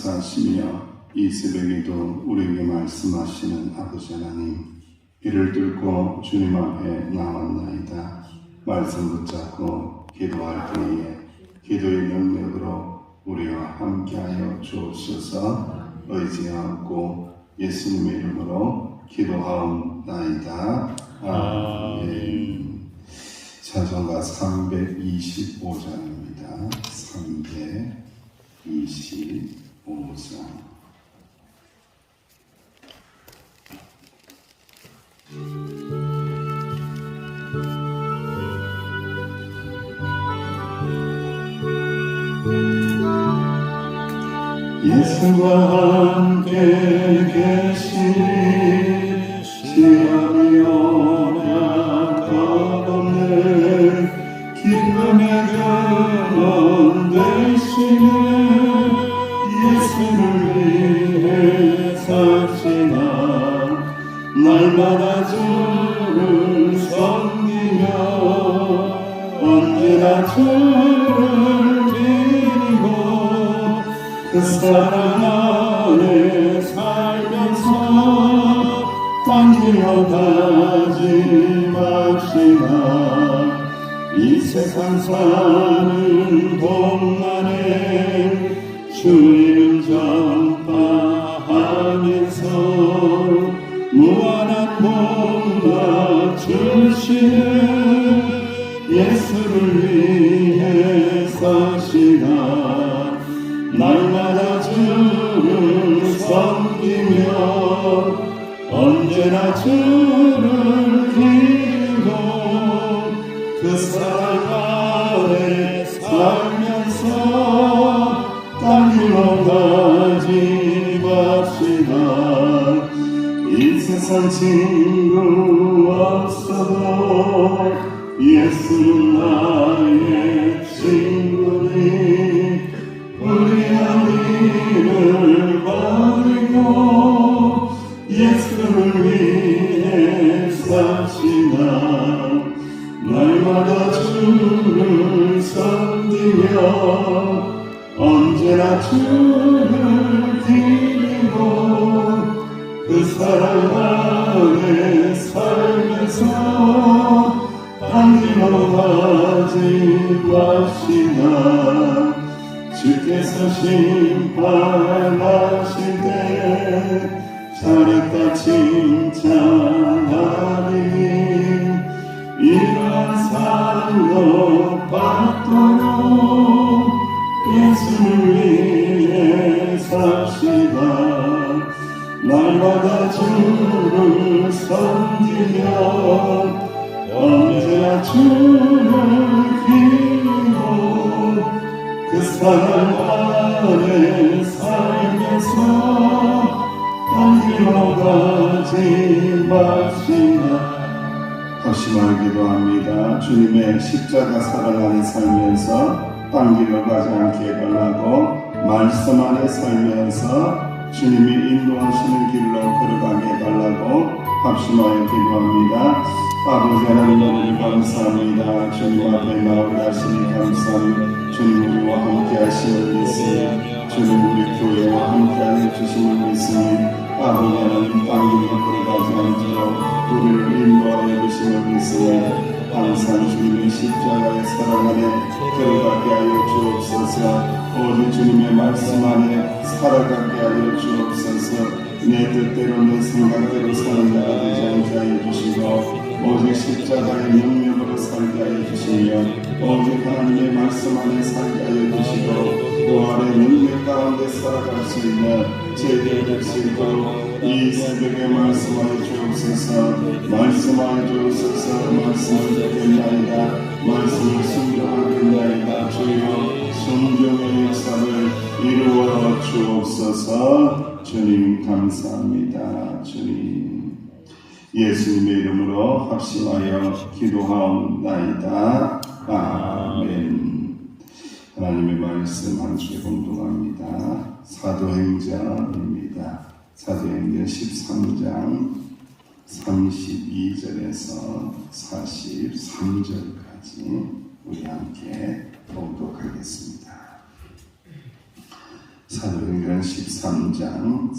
역사하시며 이 새벽에도 우리에게 말씀하시는 아버지 하나님, 이를 뚫고 주님 앞에 나왔나이다. 말씀 붙잡고 기도할 때에 기도의 능력으로 우리와 함께하여 주옵소서. 의지하고 예수님의 이름으로 기도하옵나이다. 아멘. 찬송가 325장입니다. 325장. 예수와 함께 계시니 시험이 오나 겁없는 기쁨의 근원 되시는 예수를 위해 사시나 날마다 주를 섬기며 언제나 주를 드리고 그 사랑 안에 살면서 딴 길로 가지 맙시다. 이 세상 사는 동안에 주님 전파하면서 무한한 복락 주시는 예수를 위해 사시다. 날마다 주를 섬기며 언제나 주를 드리고 그 사랑 아래 살면서 딴 길로 가지 맙시다. 이 세상 친구 없어도 예수는 나의 친구니 우리 아비를 버리고 예수를 위해 사시나 날마다 주를 섬기며 언제나 주를 드리고 그 사랑 안에 살면서 딴 길로 가지 맙시다. 주께서 심판하실 때 잘했다 칭찬하리니 이러한 사랑도 받도록 예수를 위해 삽시다. 날마다 주를 섬기며 언제나 주를 기리고 그 사랑 안에 살면서 딴 길로 가지 맙시다. 합심하여 기도합니다. 주님의 십자가 사랑 안에 살면서 딴 길로 가지 않게 해달라고 말씀 안에 살면서 주님이 인도하시는 길로 걸어가게 해달라고 합심하여 기도합니다. 아버지 하나님 너무 감사합니다. 주님 앞에 나오게 하시니 감사합니다. 주님 우리와 함께 하시는 예수님, 주님 우리 교회와 함께 하여 주시는 예수님, 아버지 하나님 땅 길로 걸어가지 않도록 우리를 인도하여 주시는 예수님, 항상 주님의 십자가의 사랑 안에 걸어가게 하여 주옵소서. 오직 주님의 말씀 안에 살아가게 하여 주옵소서. 내 뜻대로 내 생각대로 사는 자가 되지 않게 하여 주시고 오직 십자가의 능력으로 살게 하여 주시며 오직 하나님의 말씀 안에 살게 하여 주시고 부활의 능력 가운데 살아갈 수 있는 제대로 될 수 있도록 이 새벽에 말씀하여 주옵소서. 말씀하여 주옵소서. 말씀을 듣겠나이다. 말씀을 순종하겠나이다. 주여 순종의 역사를 이루어 주옵소서. 주님 감사합니다. 주님 예수님의 이름으로 합심하여 기도하옵나이다. 아멘. 하나님의 말씀 함께 공동합니다. 사도행전입니다. 사도행전 13장 32절에서 43절까지 우리 함께 봉독하겠습니다. 사도행전 13장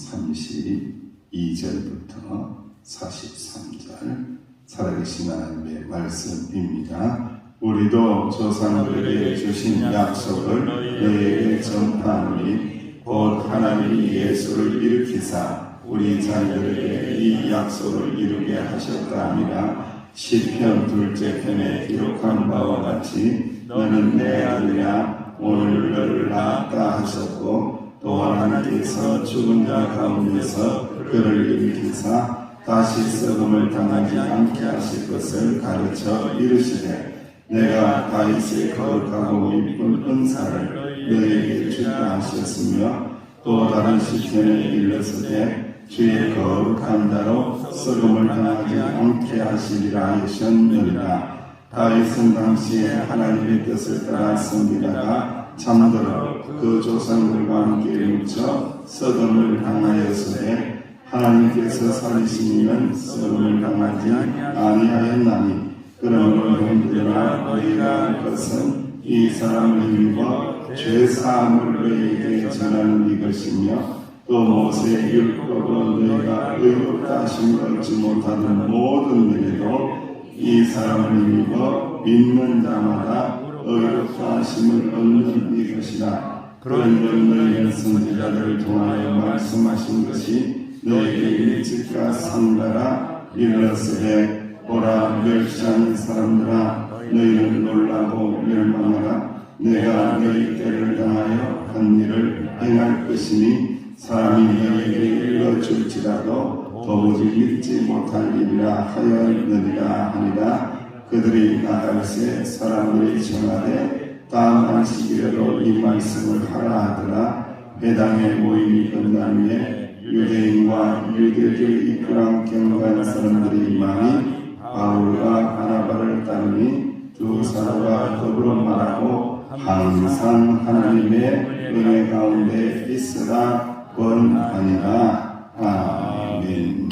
32절부터 43절 살아계신 하나님의 말씀입니다. 우리도 조상들에게 주신 약속을 너희에게 전파하노니 곧 하나님이 예수를 일으키사 우리 자녀들에게 이 약속을 이루게 하셨다 함이라. 시편 2째 편에 기록한 바와 같이 너는 내 아들이라 오늘 너를 낳았다 하셨고 또 하나님께서 죽은 자 가운데서 그를 일으키사 다시 썩음을 당하지 않게 하실 것을 가르쳐 이르시되 내가 다윗의 거룩하고 이쁜 은사를 너희에게 주다 하셨으며 또 다른 시편에 일렀으되 주의 거룩한 자로 썩음을 당하지 않게 하시리라 하셨느니라. 다윗은 당시에 하나님의 뜻을 따라 섬기다가 잠들어 그 조상들과 함께 뭉쳐 썩음을 당하였으되 하나님께서 살리시니는 썩음을 당하지 아니하였나니 그러므로 형들아 너희가 할 것은 이 사람을 힘입어 죄사함을 너희에게 전하는 이것이며 또 모세의 율법으로 너희가 의롭다 하심을 얻지 못하는 모든 일에도 이 사람을 힘입어 믿는 자마다 의롭다 하심을 얻는 이것이라. 그런즉 너희는 선지자들을 통하여 말씀하신 것이 너희에게 일찍과 상가라. 일러스되 보라 멸시하는 사람들아 너희는 놀라고 멸망하라. 내가 너희 때를 당하여 한 일을 행할 것이니 사람이 너희에게 일러줄지라도 도무지 믿지 못할 일이라 하였느니라 하니라. 그들이 나갈새 사람들이 전하되 다음 안식일에도 이 말씀을 하라 하더라. 회당에 모임이 끝난 후에 유대인과 유대교를 이끌어 경배하는 사람들이 많이 바울과 바나바를 따르니 두 사도가 더불어 말하고 항상 하나님의 은혜 가운데 있으라 권하니라. 아멘.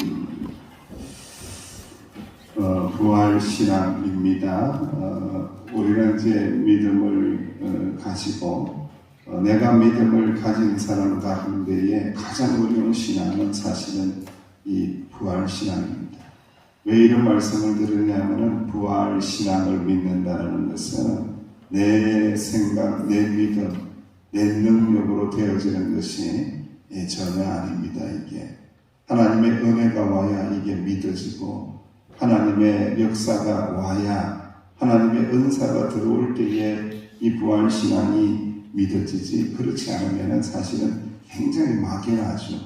부활신앙입니다. 우리는 이제 믿음을 가지고 내가 믿음을 가진 사람 가운데에 가장 어려운 신앙은 사실은 이 부활신앙입니다. 왜 이런 말씀을 드리냐면 부활신앙을 믿는다는 것은 내 생각, 내 믿음, 내 능력으로 되어지는 것이 전혀 아닙니다. 이게 하나님의 은혜가 와야 이게 믿어지고 하나님의 역사가 와야 하나님의 은사가 들어올 때에 이 부활신앙이 믿어지지 그렇지 않으면 사실은 굉장히 막연하죠.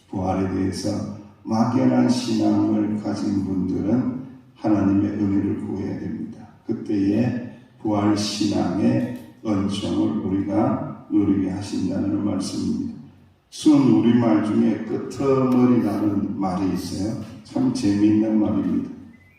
부활에 대해서 막연한 신앙을 가진 분들은 하나님의 은혜를 구해야 됩니다. 그때에 부활신앙의 은총을 우리가 누리게 하신다는 말씀입니다. 순 우리말 중에 끄트머리라는 말이 있어요. 참 재미있는 말입니다.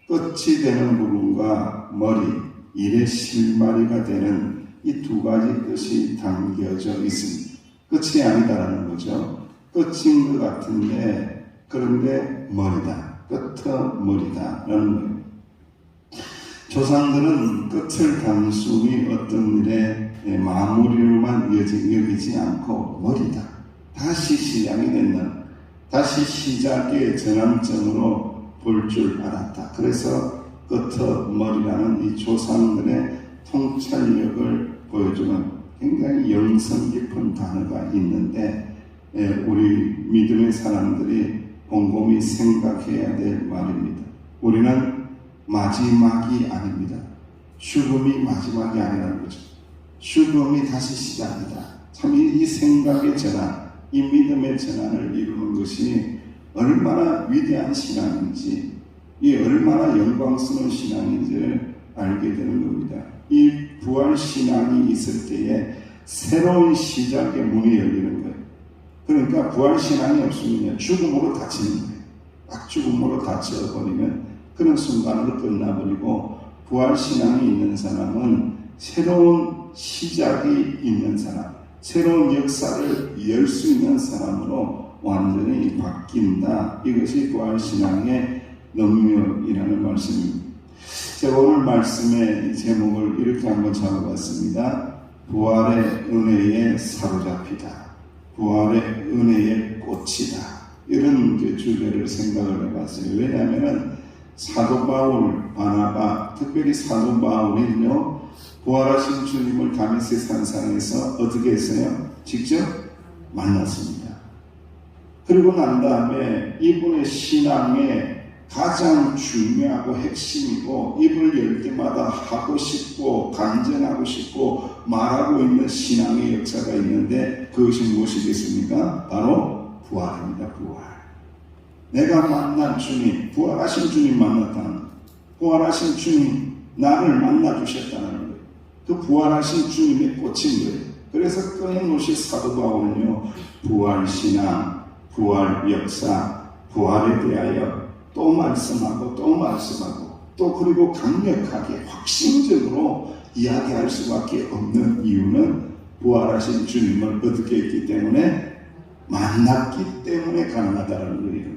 끝이 되는 부분과 머리, 일의 실마리가 되는 이 두 가지 뜻이 담겨져 있습니다. 끝이 아니다라는 거죠. 끝인 것 같은데 그런데 머리다. 끄트머리다라는 거예요. 조상들은 끝을 단순히 어떤 일의 마무리로만 여기지 않고 머리다. 다시 시작이 된다. 다시 시작의 전환점으로 볼 줄 알았다. 그래서 끄트머리라는 이 조상들의 통찰력을 보여주는 굉장히 영성 깊은 단어가 있는데 우리 믿음의 사람들이 곰곰이 생각해야 될 말입니다. 우리는 마지막이 아닙니다. 죽음이 마지막이 아니라는 거죠. 죽음이 다시 시작이다. 참 이 생각의 전환, 이 믿음의 전환을 이루는 것이 얼마나 위대한 신앙인지, 이 얼마나 영광스러운 신앙인지를 알게 되는 겁니다. 이 부활신앙이 있을 때에 새로운 시작의 문이 열리는 거예요. 그러니까 부활신앙이 없으면 죽음으로 닫히는 거예요. 딱 죽음으로 닫혀버리면 그런 순간으로 끝나버리고, 부활신앙이 있는 사람은 새로운 시작이 있는 사람, 새로운 역사를 열 수 있는 사람으로 완전히 바뀐다. 이것이 부활신앙의 능력이라는 말씀입니다. 제가 오늘 말씀의 제목을 이렇게 한번 잡아봤습니다. 부활의 은혜에 사로잡히다. 부활의 은혜의 꽃이다. 이런 주제를 생각을 해봤어요. 왜냐하면 사도 바울, 바나바, 특별히 사도 바울은요, 부활하신 주님을 다메섹 산상에서 어떻게 했어요? 직접 만났습니다. 그리고 난 다음에 이분의 신앙의 가장 중요하고 핵심이고 입을 열 때마다 하고 싶고 간증하고 싶고 말하고 있는 신앙의 역사가 있는데 그것이 무엇이겠습니까? 바로 부활입니다. 부활. 내가 만난 주님, 부활하신 주님 만났다는 거예요. 부활하신 주님 나를 만나주셨다는 거예요. 그 부활하신 주님의 꽃인 거예요. 그래서 끊임없이 사도 바울은요, 부활신앙, 부활 역사, 부활에 대하여 또 말씀하고 또 그리고 강력하게 확신적으로 이야기할 수밖에 없는 이유는 부활하신 주님을 어떻게 했기 때문에 만났기 때문에 가능하다는 거예요.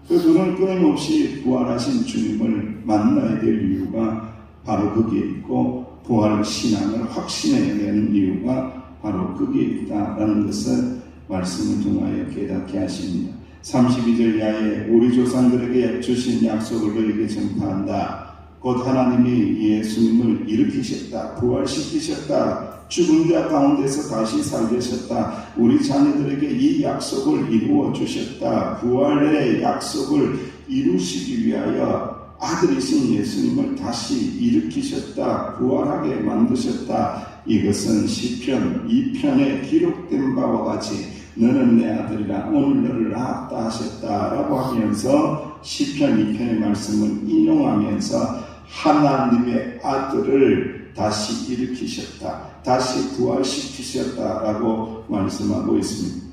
그래서 저는 끊임없이 부활하신 주님을 만나야 될 이유가 바로 거기에 있고 부활 신앙을 확신해야 되는 이유가 바로 거기에 있다라는 것을 말씀을 통하여 깨닫게 하십니다. 32절 이하에 우리 조상들에게 주신 약속을 너희에게 전파한다. 곧 하나님이 예수님을 일으키셨다. 부활시키셨다. 죽은 자 가운데서 다시 살리셨다. 우리 자녀들에게 이 약속을 이루어 주셨다. 부활의 약속을 이루시기 위하여 아들이신 예수님을 다시 일으키셨다. 부활하게 만드셨다. 이것은 시편 2편에 기록된 바와 같이 너는 내 아들이라 오늘 너를 낳았다 하셨다라고 하면서 시편 2편의 말씀을 인용하면서 하나님의 아들을 다시 일으키셨다. 다시 부활시키셨다라고 말씀하고 있습니다.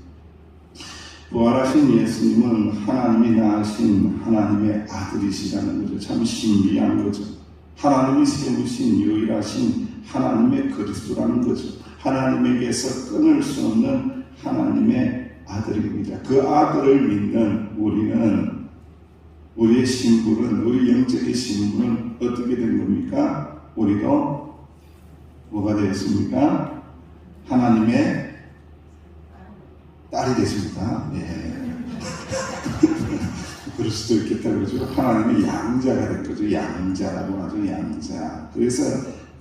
부활하신 예수님은 하나님이 낳으신 하나님의 아들이시라는 거죠. 참 신비한 거죠. 하나님이 세우신 유일하신 하나님의 그리스도라는 거죠. 하나님에게서 끊을 수 없는 하나님의 아들입니다. 그 아들을 믿는 우리는 우리의 신분은 우리 영적인 신분은 어떻게 된 겁니까? 우리도 뭐가 되었습니까? 하나님의 딸이 됐습니다. 네. 그럴 수도 있겠다 그러죠. 하나님의 양자가 된 거죠. 양자라고 하죠. 양자. 그래서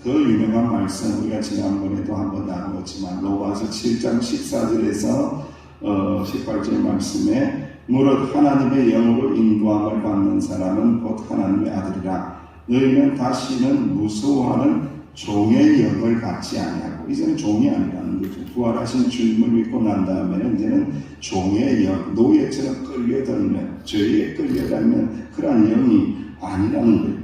그 유명한 말씀 우리가 지난번에도 한번 나누었지만 로마서 7장 14절에서 18절 말씀에 무릇 하나님의 영으로 인도함을 받는 사람은 곧 하나님의 아들이라. 너희는 다시는 무서워하는 종의 영을 받지 아니하고, 이제는 종이 아니라는 거죠. 부활하신 주님을 믿고 난 다음에는 이제는 종의 영, 노예처럼 끌려다니는, 죄에 끌려다니는 그런 영이 아니라는 거예요.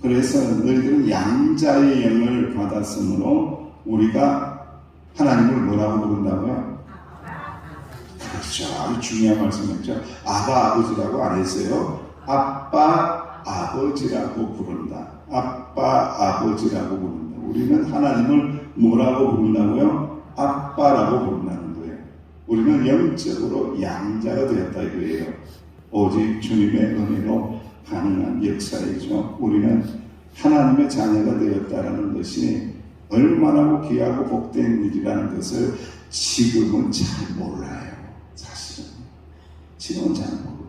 그래서 너희들은 양자의 영을 받았으므로 우리가 하나님을 뭐라고 부른다고요? 그렇죠. 아주 중요한 말씀이었죠. 아바 아버지라고 안 했어요. 아빠 아버지라고 부른다. 아빠 아버지라고 부른다. 우리는 하나님을 뭐라고 부른다고요? 아빠라고 부른다는 거예요. 우리는 영적으로 양자가 되었다 이거예요. 오직 주님의 은혜로 가능한 역사이죠. 우리는 하나님의 자녀가 되었다는 것이 얼마나 귀하고 복된 일이라는 것을 지금은 잘 몰라요. 사실은 지금은 잘 모릅니다.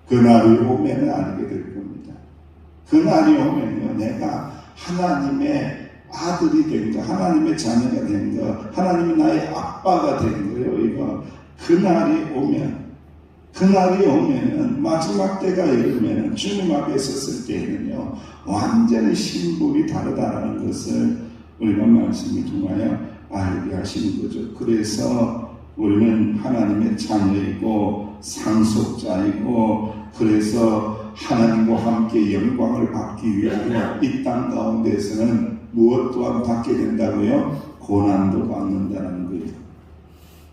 그날이 오면 알게 될 겁니다. 그날이 오면요, 내가 하나님의 아들이 된 거, 하나님의 자녀가 된 거, 하나님이 나의 아빠가 된 거예요. 이거 그날이 오면은 마지막 때가 이르면은 주님 앞에 섰을 때에는요, 완전히 신분이 다르다는 것을 우리가 말씀을 통하여 알게 하시는 거죠. 그래서 우리는 하나님의 자녀이고 상속자이고, 그래서 하나님과 함께 영광을 받기 위하여 이 땅 가운데에서는 무엇 또한 받게 된다고요? 고난도 받는다는 거예요.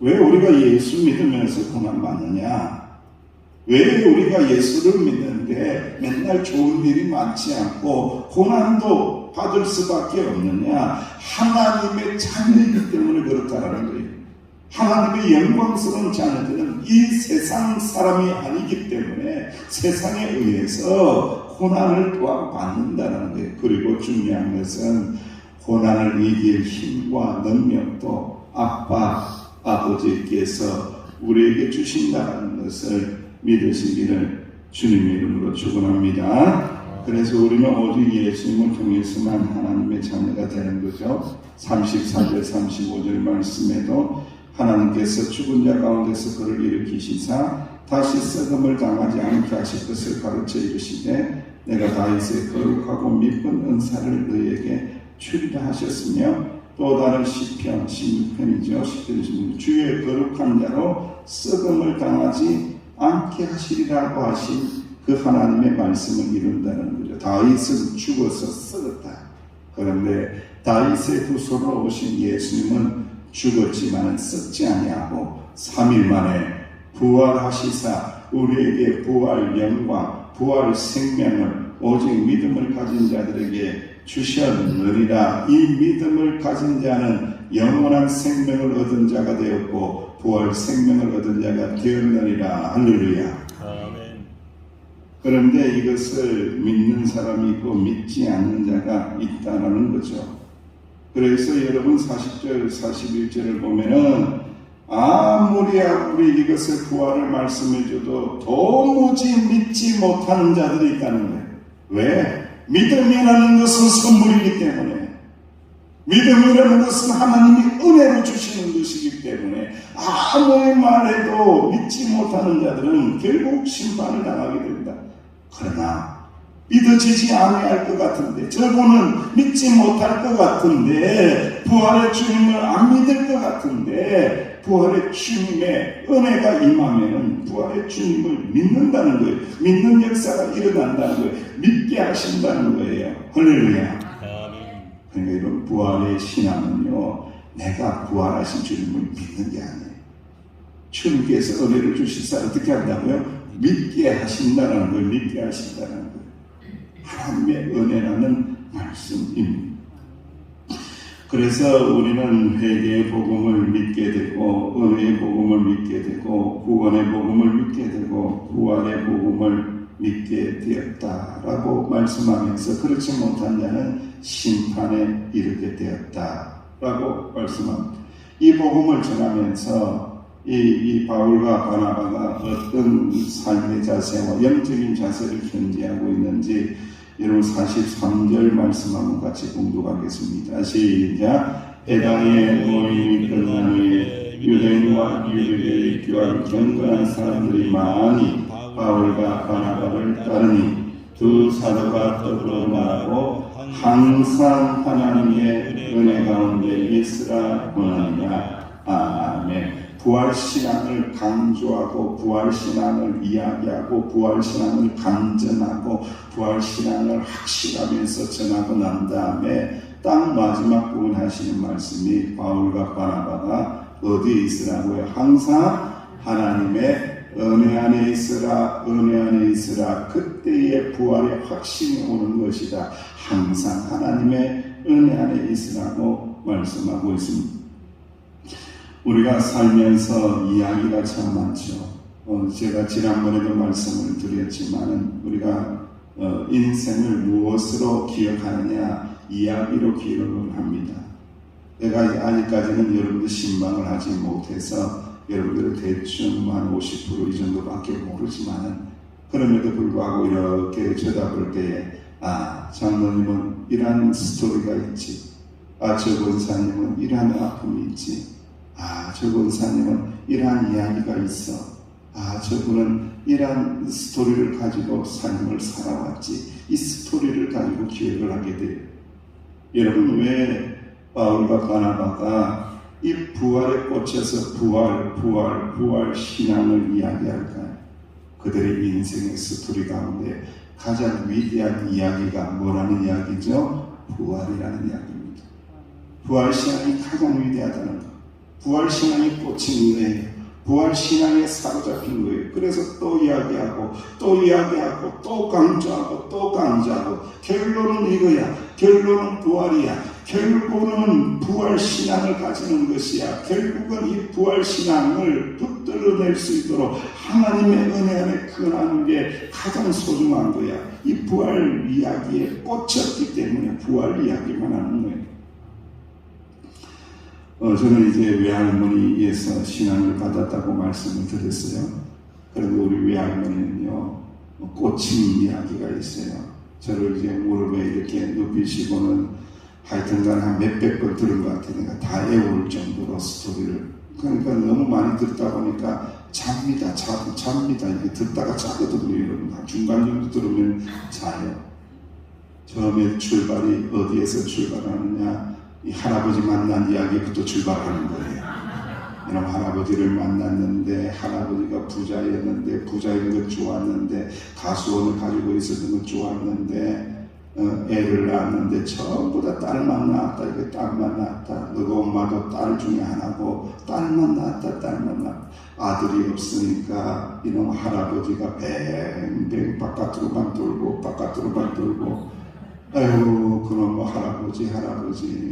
왜 우리가 예수 믿으면서 고난 받느냐? 왜 우리가 예수를 믿는데 맨날 좋은 일이 많지 않고 고난도 받을 수밖에 없느냐? 하나님의 자녀이기 때문에 그렇다라는 거예요. 하나님의 영광스러운 자녀들은 이 세상 사람이 아니기 때문에 세상에 의해서 고난을 또한 받는다는 거예요. 그리고 중요한 것은 고난을 이길 힘과 능력도 아빠, 아버지께서 우리에게 주신다는 것을 믿으시기를 주님의 이름으로 축원합니다. 그래서 우리는 오직 예수님을 통해서만 하나님의 자녀가 되는 거죠. 34절 35절 말씀에도 하나님께서 죽은 자 가운데서 그를 일으키시사 다시 썩음을 당하지 않게 하실 것을 가르쳐 이르시되 내가 다윗의 거룩하고 미쁜 은사를 너에게 주리라 하셨으며 또 다른 시편 16편이죠. 10편 주의 거룩한 자로 썩음을 당하지 않게 하시리라고 하신 그 하나님의 말씀을 이룬다는 거죠. 다윗은 죽어서 썩었다. 그런데 다윗의 후손으로 오신 예수님은 죽었지만 썩지 아니하고 3일 만에 부활하시사 우리에게 부활 영광, 부활 생명을 오직 믿음을 가진 자들에게 주셨느니라. 이 믿음을 가진 자는 영원한 생명을 얻은 자가 되었고 부활 생명을 얻은 자가 되었느니라. 할렐루야. 그런데 이것을 믿는 사람이 있고 믿지 않는 자가 있다는 거죠. 그래서 여러분 40절 41절을 보면은 아무리 이것을 부활을 말씀해줘도 도무지 믿지 못하는 자들이 있다는 거예요. 왜? 믿음이라는 것은 선물이기 때문에, 믿음이라는 것은 하나님이 은혜로 주시는 것이기 때문에 아무리 말해도 믿지 못하는 자들은 결국 심판을 당하게 된다. 그러나 믿어지지 아니할 것 같은데, 저분은 믿지 못할 것 같은데, 부활의 주님을 안 믿을 것 같은데, 부활의 주님의 은혜가 임하면 부활의 주님을 믿는다는 거예요. 믿는 역사가 일어난다는 거예요. 믿게 하신다는 거예요. 할렐루야. 그러니까 이런 부활의 신앙은요, 내가 부활하신 주님을 믿는 게 아니에요. 주님께서 은혜를 주시사 어떻게 한다고요? 믿게 하신다는 거예요. 믿게 하신다는 거예요. 하나님의 은혜라는 말씀입니다. 그래서 우리는 회개의 복음을 믿게 되고 은혜의 복음을 믿게 되고 구원의 복음을 믿게 되고 부활의 복음을 믿게 되었다라고 말씀하면서 그렇지 못한 자는 심판에 이르게 되었다라고 말씀합니다. 이 복음을 전하면서 이 바울과 바나바가 어떤 삶의 자세와 영적인 자세를 견지하고 있는지 여러분 43절 말씀 한번 같이 공독하겠습니다. 시작. 해당의 모임이 끝난 후에 유대인과 유대인의 교환 경건한 사람들이 많이 바울과 바나바를 따르니 두 사도가 더불어 말하고 항상 하나님의 은혜 가운데 있으라 원하니라. 아멘. 부활신앙을 강조하고 부활신앙을 이야기하고 부활신앙을 간증하고 부활신앙을 확실하면서 전하고 난 다음에 딱 마지막 부분 하시는 말씀이 바울과 바나바가 어디에 있으라고요? 항상 하나님의 은혜 안에 있으라, 은혜 안에 있으라. 그때의 부활의 확신이 오는 것이다. 항상 하나님의 은혜 안에 있으라고 말씀하고 있습니다. 우리가 살면서 이야기가 참 많죠. 제가 지난번에도 말씀을 드렸지만 우리가 인생을 무엇으로 기억하느냐, 이야기로 기억을 합니다. 내가 아직까지는 여러분들 신방을 하지 못해서 여러분들은 대충 한 50% 이 정도밖에 모르지만은 그럼에도 불구하고 이렇게 쳐다볼 때에 장로님은 이러한 스토리가 있지, 저 권사님은 이러한 아픔이 있지, 저 권사님은 이러한 이야기가 있어, 저분은 이러한 스토리를 가지고 삶을 살아왔지, 이 스토리를 가지고 기억을 하게 돼요. 여러분, 왜 바울과 바나바가 이 부활에 꽂혀서 부활 신앙을 이야기할까요? 그들의 인생의 스토리 가운데 가장 위대한 이야기가 뭐라는 이야기죠? 부활이라는 이야기입니다. 부활 신앙이 가장 위대하다는 거. 부활 신앙이 꽂힌 거예요. 부활 신앙에 사로잡힌 거예요. 그래서 또 이야기하고 또 강조하고 결론은 이거야. 결론은 부활이야. 결국은 부활 신앙을 가지는 것이야. 결국은 이 부활 신앙을 붙들어낼 수 있도록 하나님의 은혜 안에 거하는 게 가장 소중한 거야. 이 부활 이야기에 꽂혔기 때문에 부활 이야기만 하는 거예요. 저는 이제 외할머니에서 신앙을 받았다고 말씀을 드렸어요. 그런데 우리 외할머니는요, 꽂힌 이야기가 있어요. 저를 이제 무릎에 이렇게 눕히시고는 하여튼간 한 몇백 번 들은 것 같아요. 내가 다 애울 정도로 스토리를. 그러니까 너무 많이 듣다 보니까 잡니다. 이렇게 듣다가 자거든요, 여러분. 중간 정도 들으면 자요. 처음에 출발이 어디에서 출발하느냐? 이 할아버지 만난 이야기부터 출발하는 거예요. 이런 할아버지를 만났는데 할아버지가 부자였는데 부자인 것 좋았는데 가수원을 가지고 있었던 것 좋았는데 애를 낳았는데 전부 다 딸만 낳았다. 이게 딸만 낳았다. 너도 엄마도 딸 중에 하나고 딸만 낳았다. 아들이 없으니까 이놈 할아버지가 뱅뱅 바깥으로만 돌고 아유 그놈 할아버지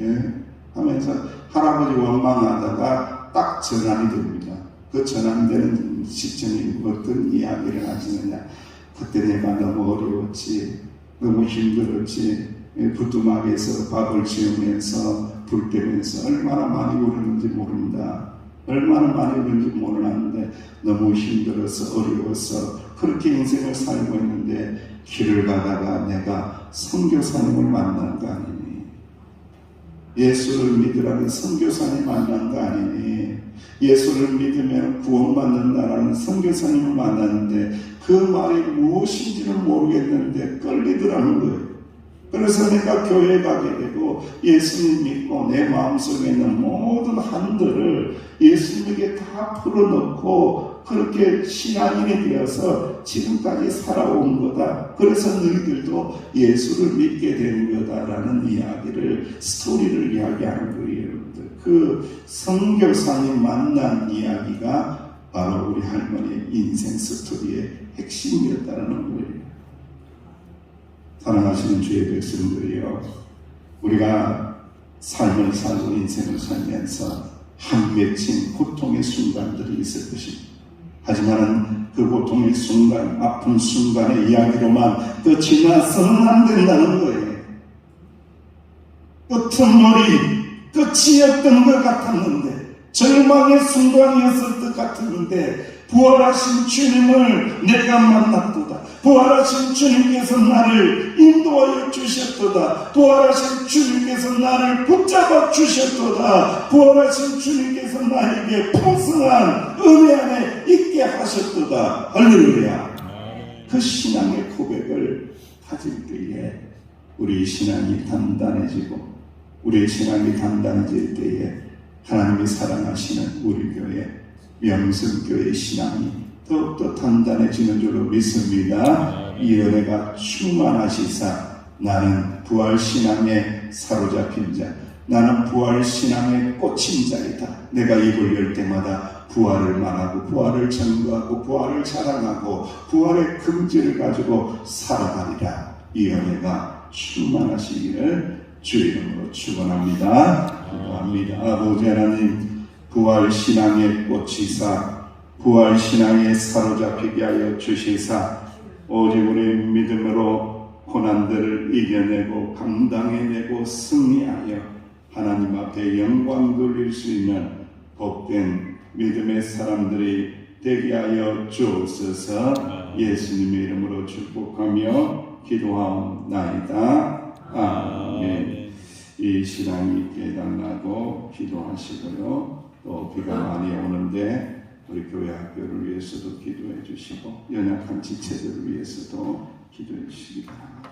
예? 하면서 할아버지 원망하다가 딱 전환이 됩니다. 그 전환되는 시점이 어떤 이야기를 하시느냐. 그때 내가 너무 어려웠지, 너무 힘들었지, 부뚜막에서 밥을 지으면서 불 때면서 얼마나 많이 울었는지 모릅니다. 얼마나 많이 울었는지 몰랐는데 너무 힘들어서 어려워서 그렇게 인생을 살고 있는데 길을 가다가 내가 선교사님을 만난 거 아니니, 예수를 믿으라는 선교사님 만난 거 아니니, 예수를 믿으면 구원받는다라는 선교사님을 만났는데 그 말이 무엇인지는 모르겠는데 끌리더라는 거예요. 그래서 내가 교회에 가게 되고 예수님 믿고 내 마음속에 있는 모든 한들을 예수님에게 다 풀어놓고 그렇게 신앙인이 되어서 지금까지 살아온 거다. 그래서 너희들도 예수를 믿게 된 거다라는 이야기를, 스토리를 이야기하는 거예요, 여러분들. 그 선교사님 만난 이야기가 바로 우리 할머니의 인생 스토리의 핵심이었다는 거예요. 사랑하시는 주의 백성들이여, 우리가 삶을 살고 인생을 살면서 한 맺힌 고통의 순간들이 있을 것입니다. 하지만 그 고통의 순간, 아픈 순간의 이야기로만 끝이 나서는 안 된다는 거예요. 끝머리 끝이었던 것 같았는데, 절망의 순간이었을 것 같았는데 부활하신 주님을 내가 만났도다. 부활하신 주님께서 나를 인도하여 주셨도다. 부활하신 주님께서 나를 붙잡아 주셨도다. 부활하신 주님께서 나에게 풍성한 은혜 안에 있게 하셨도다. 할렐루야. 그 신앙의 고백을 가질 때에 우리 신앙이 단단해지고, 우리의 신앙이 단단해질 때에 하나님이 사랑하시는 우리 교회 명성교회 신앙이 더욱더 단단해지는 줄로 믿습니다. 이 은혜가 충만하시사 나는 부활신앙에 사로잡힌 자, 나는 부활신앙에 꽂힌 자이다. 내가 입을 열 때마다 부활을 말하고 부활을 전거하고 부활을 자랑하고 부활의 긍지를 가지고 살아가리라. 이 은혜가 충만하시기를 주 이름으로 축원합니다. 기도합니다. 아버지 하나님, 부활신앙에 꽂히사 부활신앙에 사로잡히게 하여 주시사 오직 우리 믿음으로 고난들을 이겨내고 감당해내고 승리하여 하나님 앞에 영광 돌릴 수 있는 복된 믿음의 사람들이 되게 하여 주옵소서. 예수님의 이름으로 축복하며 기도하옵나이다. 아멘. 이 신앙이 있게 해달라고 기도하시고요. 또 비가 많이 오는데 우리 교회 학교를 위해서도 기도해 주시고 연약한 지체들을 위해서도 기도해 주시기 바랍니다.